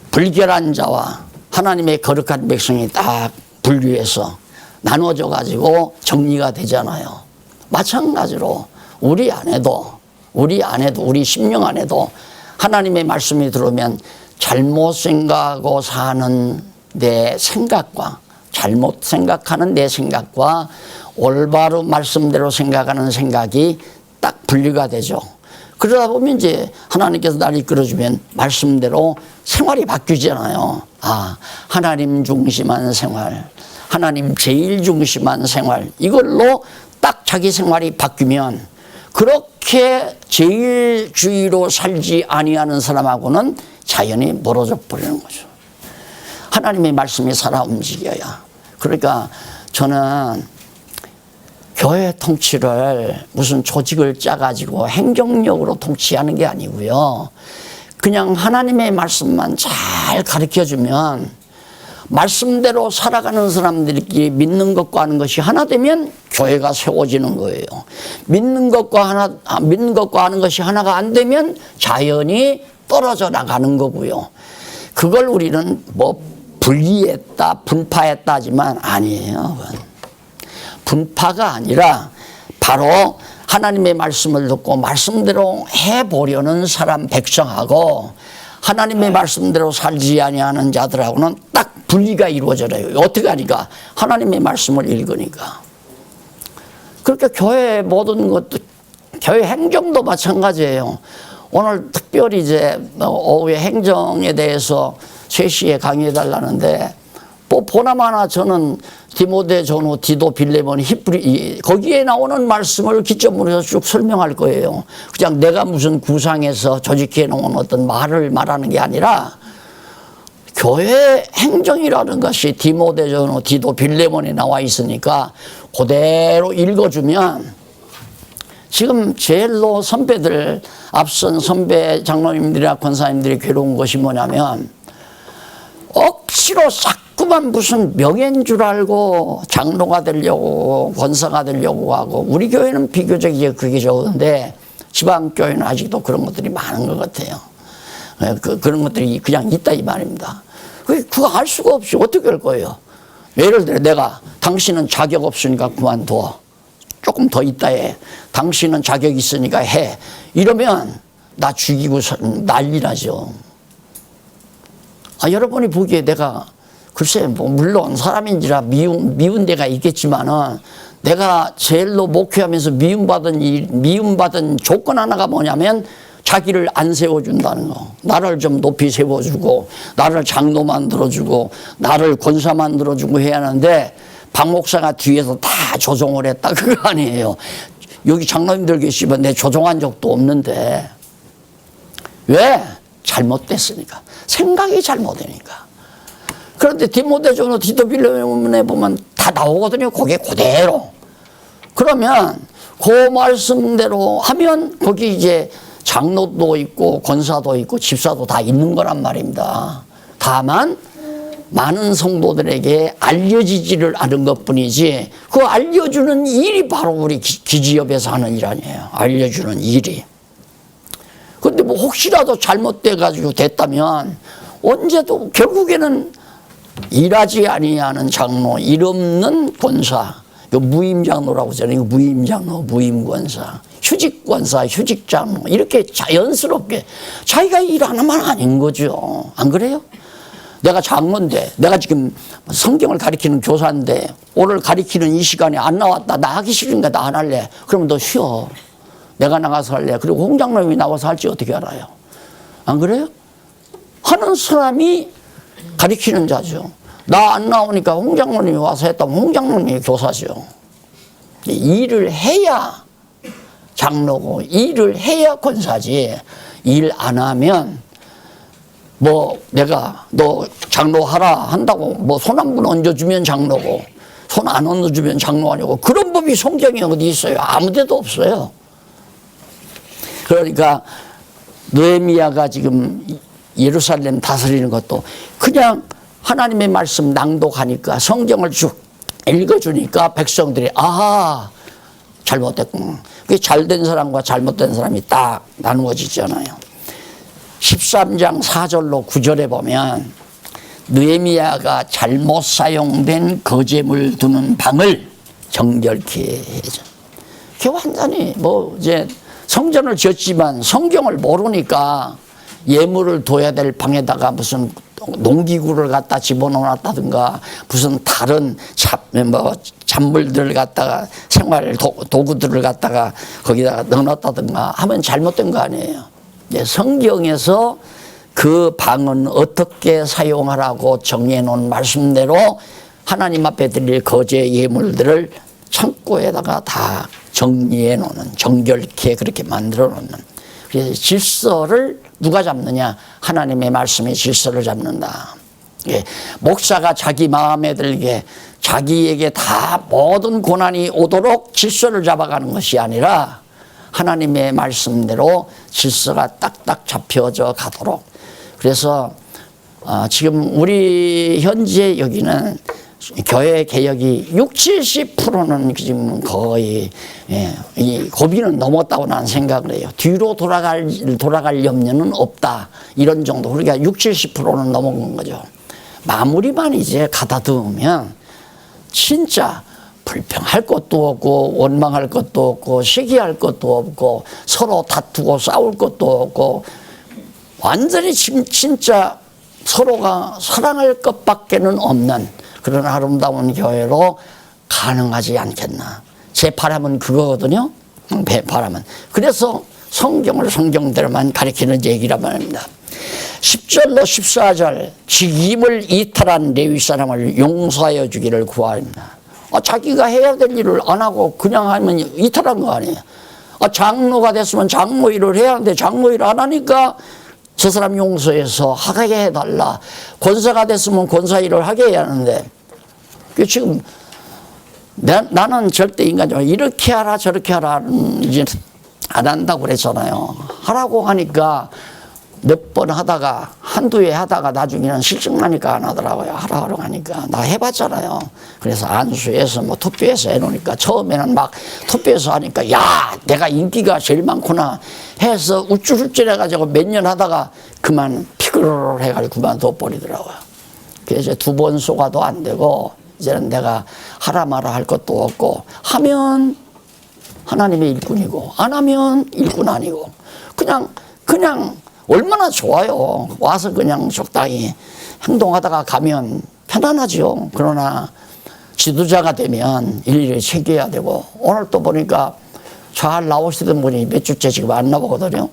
불결한 자와 하나님의 거룩한 백성이 딱 분류해서 나누어져 가지고 정리가 되잖아요. 마찬가지로 우리 우리 심령 안에도 하나님의 말씀이 들어오면 잘못 생각하고 사는 내 생각과 잘못 생각하는 내 생각과 올바로 말씀대로 생각하는 생각이 딱 분리가 되죠. 그러다 보면 이제 하나님께서 나를 이끌어주면 말씀대로 생활이 바뀌잖아요. 아, 하나님 중심한 생활, 하나님 제일 중심한 생활, 이걸로 딱 자기 생활이 바뀌면 그렇게 제일주의로 살지 아니하는 사람하고는 자연히 멀어져 버리는 거죠. 하나님의 말씀이 살아 움직여야. 그러니까 저는 교회 통치를 무슨 조직을 짜가지고 행정력으로 통치하는 게 아니고요. 그냥 하나님의 말씀만 잘 가르쳐주면 말씀대로 살아가는 사람들끼리 믿는 것과 하는 것이 하나 되면 교회가 세워지는 거예요. 믿는 것과 하는 것이 하나가 안 되면 자연히 떨어져 나가는 거고요. 그걸 우리는 뭐 분리했다, 분파했다 하지만 아니에요. 분파가 아니라 바로 하나님의 말씀을 듣고 말씀대로 해보려는 사람 백성하고 하나님의 말씀대로 살지 아니하는 자들하고는 딱 분리가 이루어져요. 어떻게 하니까? 하나님의 말씀을 읽으니까. 그렇게 교회 모든 것도, 교회 행정도 마찬가지예요. 오늘 특별히 이제 오후에 행정에 대해서 3시에 강의해 달라는데 뭐 보나마나 저는 디모데, 전후, 디도, 빌레몬, 히브리 거기에 나오는 말씀을 기점으로 해서 쭉 설명할 거예요. 그냥 내가 무슨 구상해서 조직해 놓은 어떤 말을 말하는 게 아니라 교회 행정이라는 것이 디모데, 전후, 디도, 빌레몬에 나와 있으니까 그대로 읽어주면 지금 제일로 선배들, 앞선 선배 장로님들이나 권사님들이 괴로운 것이 뭐냐면 억지로 자꾸만 무슨 명예인 줄 알고 장로가 되려고 권사가 되려고 하고, 우리 교회는 비교적 이제 그게 적은데 지방교회는 아직도 그런 것들이 많은 것 같아요. 그런 것들이 그냥 있다 이 말입니다. 그거 할 수가 없이 어떻게 할 거예요? 예를 들어 내가 당신은 자격 없으니까 그만둬. 조금 더 있다 해. 당신은 자격 있으니까 해. 이러면 나 죽이고 난리 나죠. 여러분이 보기에 내가 글쎄 뭐 물론 사람인지라 미운 데가 있겠지만은 내가 제일로 목회하면서 미움받은 조건 하나가 뭐냐면 자기를 안 세워준다는 거. 나를 좀 높이 세워주고 나를 장로 만들어주고 나를 권사 만들어주고 해야 하는데 박 목사가 뒤에서 다 조종을 했다 그거 아니에요. 여기 장로님들 계시면 내 조종한 적도 없는데 왜? 잘못됐으니까. 생각이 잘못되니까. 그런데 디모데전서 디도빌레몬에 보면 다 나오거든요. 그게 그대로. 그러면 그 말씀대로 하면 거기 이제 장로도 있고 권사도 있고 집사도 다 있는 거란 말입니다. 다만 많은 성도들에게 알려지지를 않은 것뿐이지 그 알려주는 일이 바로 우리 기지협에서 하는 일 아니에요. 알려주는 일이. 그런데 뭐 혹시라도 잘못돼가지고 됐다면 언제도 결국에는 일하지 아니하는 장로, 일 없는 권사, 무임장로라고 하잖아요. 무임장로, 무임권사, 휴직권사, 휴직장로 이렇게 자연스럽게 자기가 일 안 하면 아닌 거죠. 안 그래요? 내가 장로인데 내가 지금 성경을 가르치는 교사인데 오늘 가르치는 이 시간에 안 나왔다. 나 하기 싫으니까 나 안 할래. 그러면 너 쉬어. 내가 나가서 할래. 그리고 홍 장로님이 나와서 할지 어떻게 알아요? 안 그래요? 하는 사람이 가르치는 자죠. 나 안 나오니까 홍 장로님이 와서 했다면 홍 장로님이 교사죠. 일을 해야 장로고 일을 해야 권사지. 일 안 하면 뭐 내가 너 장로 하라 한다고 뭐 손 한 번 얹어주면 장로고 손 안 얹어주면 장로 아니고 그런 법이 성경에 어디 있어요? 아무 데도 없어요. 그러니까 느헤미야가 지금 예루살렘 다스리는 것도 그냥 하나님의 말씀 낭독하니까 성경을 쭉 읽어주니까 백성들이 아하 잘못됐구나. 그게 잘된 사람과 잘못된 사람이 딱 나누어지잖아요. 13장 4절로 9절에 보면 느헤미야가 잘못 사용된 거제물 두는 방을 정결케 해줘. 그게 완전히 뭐 이제 성전을 지었지만 성경을 모르니까 예물을 둬야 될 방에다가 무슨 농기구를 갖다 집어넣었다든가 무슨 다른 잡물들을 갖다가 생활 도구들을 갖다가 거기다가 넣어놨다든가 하면 잘못된 거 아니에요. 성경에서 그 방은 어떻게 사용하라고 정해 놓은 말씀대로 하나님 앞에 드릴 거제 예물들을 창고에다가 다 정리해 놓는, 정결케 그렇게 만들어 놓는. 그래서 질서를 누가 잡느냐? 하나님의 말씀의 질서를 잡는다. 예, 목사가 자기 마음에 들게 자기에게 다 모든 고난이 오도록 질서를 잡아가는 것이 아니라 하나님의 말씀대로 질서가 딱딱 잡혀져 가도록. 그래서 지금 우리 현재 여기는 교회 개혁이 60~70%는 지금 거의 이 고비는 넘었다고 나는 생각을 해요. 뒤로 돌아갈 염려는 없다. 이런 정도. 그러니까 60~70%는 넘어간 거죠. 마무리만 이제 가다듬으면 진짜 불평할 것도 없고 원망할 것도 없고 시기할 것도 없고 서로 다투고 싸울 것도 없고 완전히 진짜 서로가 사랑할 것밖에는 없는 그런 아름다운 교회로 가능하지 않겠나. 제 바람은 그거거든요. 바람은. 그래서 성경을 성경대로만 가르치는 얘기란 말입니다. 10절로 14절 직임을 이탈한 레위 사람을 용서하여 주기를 구합니다. 자기가 해야 될 일을 안 하고 그냥 하면 이탈한 거 아니에요. 장로가 됐으면 장로 일을 해야 하는데 장로 일을 안 하니까 저 사람 용서해서 하게 해달라. 권사가 됐으면 권사 일을 하게 해야 하는데 지금 나는 절대 인간적으로 이렇게 하라 저렇게 하라 이제 안 한다고 그랬잖아요. 하라고 하니까 몇 번 하다가 한두 해 하다가 나중에는 실증나니까 안 하더라고요. 하라고 하니까 나 해봤잖아요. 그래서 안수해서 뭐 투표해서 해놓으니까 처음에는 막 투표해서 하니까 야 내가 인기가 제일 많구나 해서 우쭐우쭐 해가지고 몇 년 하다가 그만 피그르르 해가지고 그만둬 버리더라고요. 그래서 이제 두 번 쏘가도 안 되고 이제는 내가 하라 마라 할 것도 없고 하면 하나님의 일꾼이고 안 하면 일꾼 아니고 그냥 얼마나 좋아요. 와서 그냥 적당히 행동하다가 가면 편안하죠. 그러나 지도자가 되면 일일이 챙겨야 되고 오늘 또 보니까 잘 나오시던 분이 몇 주째 지금 안 나오거든요.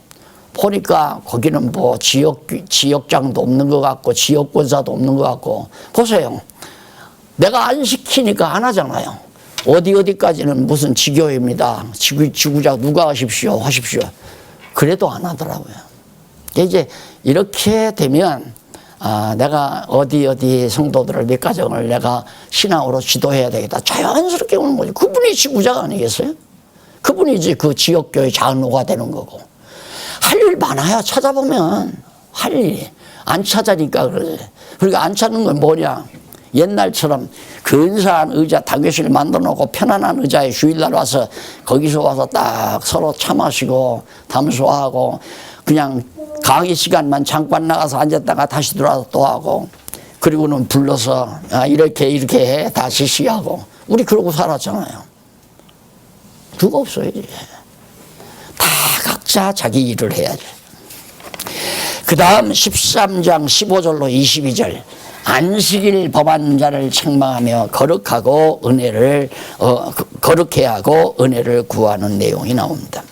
보니까 거기는 뭐 지역장도 없는 것 같고 지역권사도 없는 것 같고 보세요. 내가 안 시키니까 안 하잖아요. 어디까지는 무슨 지교입니다. 지구자 누가 하십시오. 그래도 안 하더라고요. 이제 이렇게 되면 내가 어디 성도들을 몇 가정을 내가 신앙으로 지도해야 되겠다. 자연스럽게 오는 거죠. 그분이 지구자가 아니겠어요? 그분이 이제 그 지역교회 장로가 되는 거고. 할 일 많아요. 찾아보면 할 일이. 안 찾으니까 그러지. 그러니까 안 찾는 건 뭐냐. 옛날처럼 근사한 의자 당교실을 만들어 놓고 편안한 의자에 주일날 와서 거기서 와서 딱 서로 차 마시고 담소하고 그냥 강의 시간만 잠깐 나가서 앉았다가 다시 들어와서 또 하고 그리고는 불러서 이렇게 해 다시 시하고 우리 그러고 살았잖아요. 그거 없어요. 이제. 다 각자 자기 일을 해야지. 그 다음 13장 15절로 22절 안식일 범한 자를 책망하며 거룩해야 하고 은혜를 구하는 내용이 나옵니다.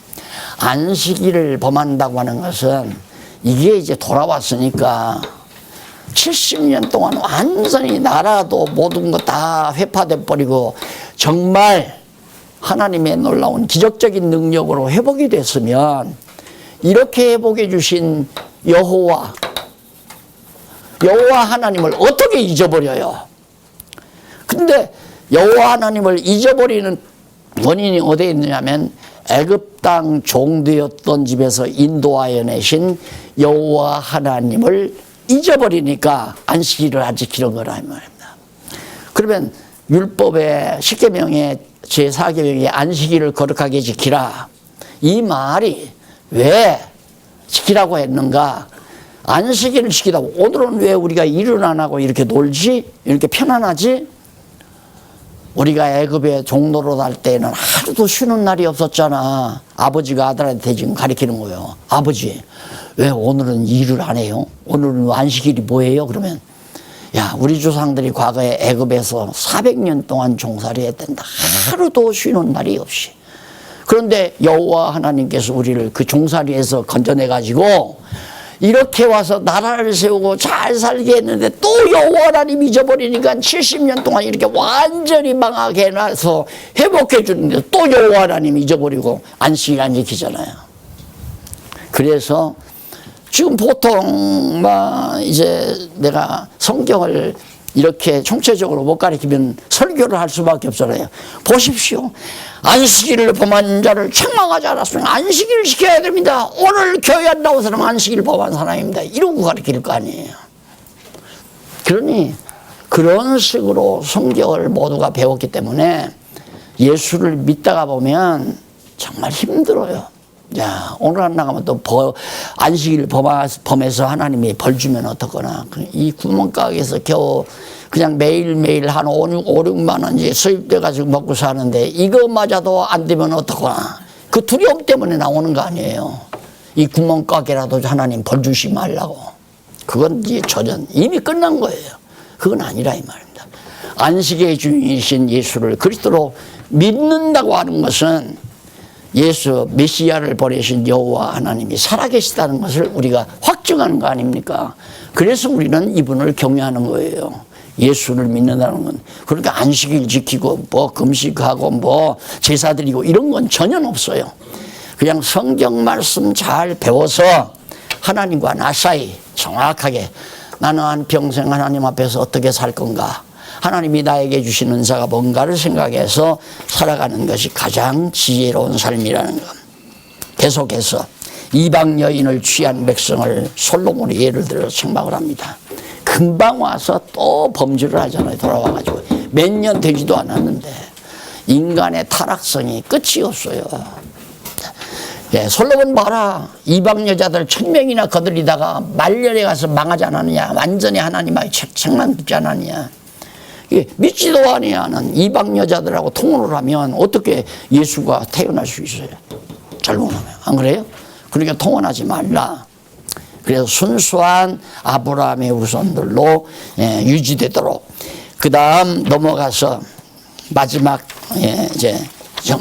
안식일을 범한다고 하는 것은 이게 이제 돌아왔으니까 70년 동안 완전히 나라도 모든 거 다 회파돼 버리고 정말 하나님의 놀라운 기적적인 능력으로 회복이 됐으면 이렇게 회복해 주신 여호와 하나님을 어떻게 잊어버려요? 근데 여호와 하나님을 잊어버리는 원인이 어디에 있느냐면 애굽 땅 종되었던 집에서 인도하여 내신 여호와 하나님을 잊어버리니까 안식일을 안 지키는 거라 이 말입니다. 그러면 율법의 10계명의 제4계명의 안식일을 거룩하게 지키라. 이 말이 왜 지키라고 했는가? 안식일을 지키라고. 오늘은 왜 우리가 일을 안 하고 이렇게 놀지? 이렇게 편안하지? 우리가 애굽에 종로로 갈 때는 하루도 쉬는 날이 없었잖아. 아버지가 아들한테 지금 가르치는 거예요. 아버지, 왜 오늘은 일을 안 해요? 오늘은 안식일이 뭐예요? 그러면 야, 우리 조상들이 과거에 애굽에서 400년 동안 종살이 했단다. 하루도 쉬는 날이 없이. 그런데 여호와 하나님께서 우리를 그 종살이에서 건져내가지고 이렇게 와서 나라를 세우고 잘 살게 했는데 또 여호와 하나님 잊어버리니까 70년 동안 이렇게 완전히 망하게 해놔서 회복해 주는데 또 여호와 하나님 잊어버리고 안식일 안 지키잖아요. 그래서 지금 보통 이제 내가 성경을 이렇게 총체적으로 못 가르치면 설교를 할 수밖에 없잖아요. 보십시오. 안식일을 범한 자를 책망하지 않았으면 안식일을 지켜야 됩니다. 오늘 교회 안 나온 사람은 안식일 범한 사람입니다. 이러고 가르칠 거 아니에요. 그러니 그런 식으로 성경을 모두가 배웠기 때문에 예수를 믿다가 보면 정말 힘들어요. 야, 오늘 안 나가면 또 안식일 범해서 하나님이 벌 주면 어떡하나. 이 구멍가게에서 겨우 그냥 매일매일 한 5, 6만 원 이제 수입돼가지고 먹고 사는데 이거마저도 안 되면 어떡하나. 그 두려움 때문에 나오는 거 아니에요. 이 구멍가게라도 하나님 벌 주시 말라고. 그건 이제 이미 끝난 거예요. 그건 아니라 이 말입니다. 안식의 주인이신 예수를 그리스도로 믿는다고 하는 것은 예수 메시아를 보내신 여호와 하나님이 살아계시다는 것을 우리가 확증하는 거 아닙니까? 그래서 우리는 이분을 경외하는 거예요. 예수를 믿는다는 건. 그러니까 안식일 지키고 금식하고 제사 드리고 이런 건 전혀 없어요. 그냥 성경 말씀 잘 배워서 하나님과 나 사이 정확하게 나는 한평생 하나님 앞에서 어떻게 살 건가? 하나님이 나에게 주신 은사가 뭔가를 생각해서 살아가는 것이 가장 지혜로운 삶이라는 것. 계속해서 이방 여인을 취한 백성을 솔로몬이 예를 들어 책망을 합니다. 금방 와서 또 범죄를 하잖아요. 돌아와가지고 몇 년 되지도 않았는데 인간의 타락성이 끝이 없어요. 예, 솔로몬 봐라. 이방 여자들 1000명이나 거들이다가 말년에 가서 망하지 않았느냐. 완전히 하나님의 책만 듣지 않았느냐. 예, 믿지도 아니하는 이방 여자들하고 통혼을 하면 어떻게 예수가 태어날 수 있어요? 잘못하면. 안 그래요? 그러니까 통혼하지 말라. 그래서 순수한 아브라함의 후손들로 유지되도록. 그 다음 넘어가서 마지막 이제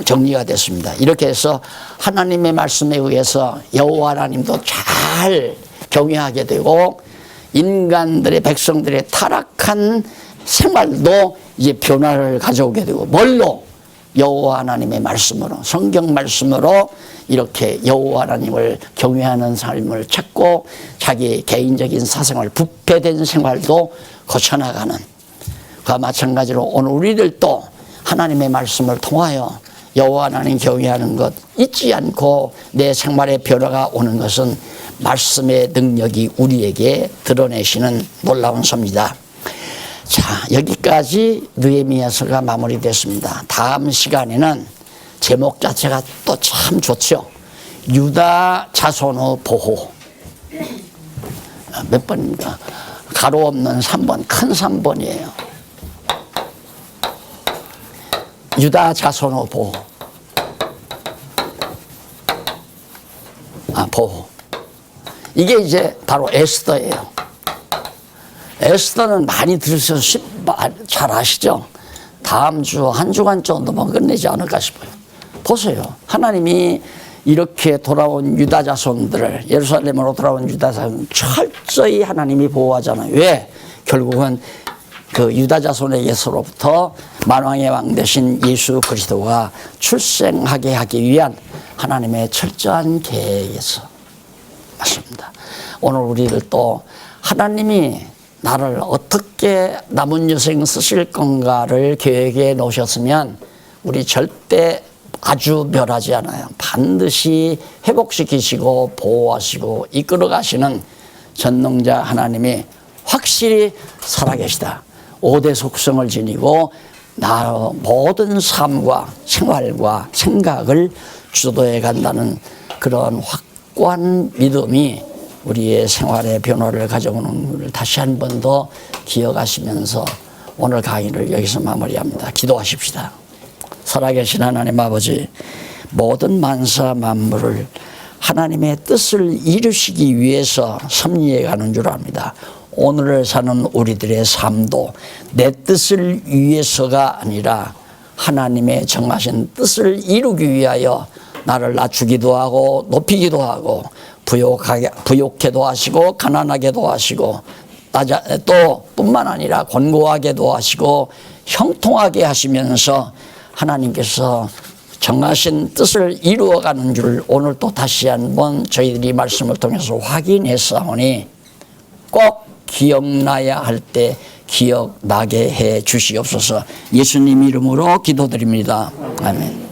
정리가 됐습니다. 이렇게 해서 하나님의 말씀에 의해서 여호와 하나님도 잘 경외하게 되고 인간들의 백성들의 타락한 생활도 이제 변화를 가져오게 되고 뭘로? 여호와 하나님의 말씀으로, 성경 말씀으로 이렇게 여호와 하나님을 경외하는 삶을 찾고 자기 개인적인 사생활, 부패된 생활도 고쳐나가는, 그와 마찬가지로 오늘 우리들도 하나님의 말씀을 통하여 여호와 하나님 경외하는 것 잊지 않고 내 생활에 변화가 오는 것은 말씀의 능력이 우리에게 드러내시는 놀라운 섭니다. 자, 여기까지 느헤미야서가 마무리됐습니다. 다음 시간에는 제목 자체가 또 참 좋죠. 유다 자손의 보호. 몇 번입니까? 가로 없는 3번, 큰 3번이에요. 유다 자손의 보호. 보호. 이게 이제 바로 에스더예요. 에스더는 많이 들으셔서 잘 아시죠? 다음 주 한 주간 정도만 끝내지 않을까 싶어요. 보세요. 하나님이 이렇게 돌아온 유다 자손들을, 예루살렘으로 돌아온 유다 자손 철저히 하나님이 보호하잖아요. 왜? 결국은 그 유다 자손에게서로부터 만왕의 왕 되신 예수 그리스도가 출생하게 하기 위한 하나님의 철저한 계획에서 맞습니다. 오늘 우리들도 하나님이 나를 어떻게 남은 여생 쓰실 건가를 계획해 놓으셨으면 우리 절대 아주 멸하지 않아요. 반드시 회복시키시고 보호하시고 이끌어 가시는 전능자 하나님이 확실히 살아계시다. 5대 속성을 지니고 나 모든 삶과 생활과 생각을 주도해 간다는 그런 확고한 믿음이 우리의 생활의 변화를 가져오는 것을 다시 한 번 더 기억하시면서 오늘 강의를 여기서 마무리합니다. 기도하십시다. 살아계신 하나님 아버지, 모든 만사 만물을 하나님의 뜻을 이루시기 위해서 섭리해 가는 줄 압니다. 오늘을 사는 우리들의 삶도 내 뜻을 위해서가 아니라 하나님의 정하신 뜻을 이루기 위하여 나를 낮추기도 하고 높이기도 하고 부욕해도 하시고 가난하게도 하시고 또 뿐만 아니라 권고하게도 하시고 형통하게 하시면서 하나님께서 정하신 뜻을 이루어가는 줄 오늘 또 다시 한번 저희들이 말씀을 통해서 확인했사오니 꼭 기억나야 할 때 기억나게 해 주시옵소서. 예수님 이름으로 기도드립니다. 아멘.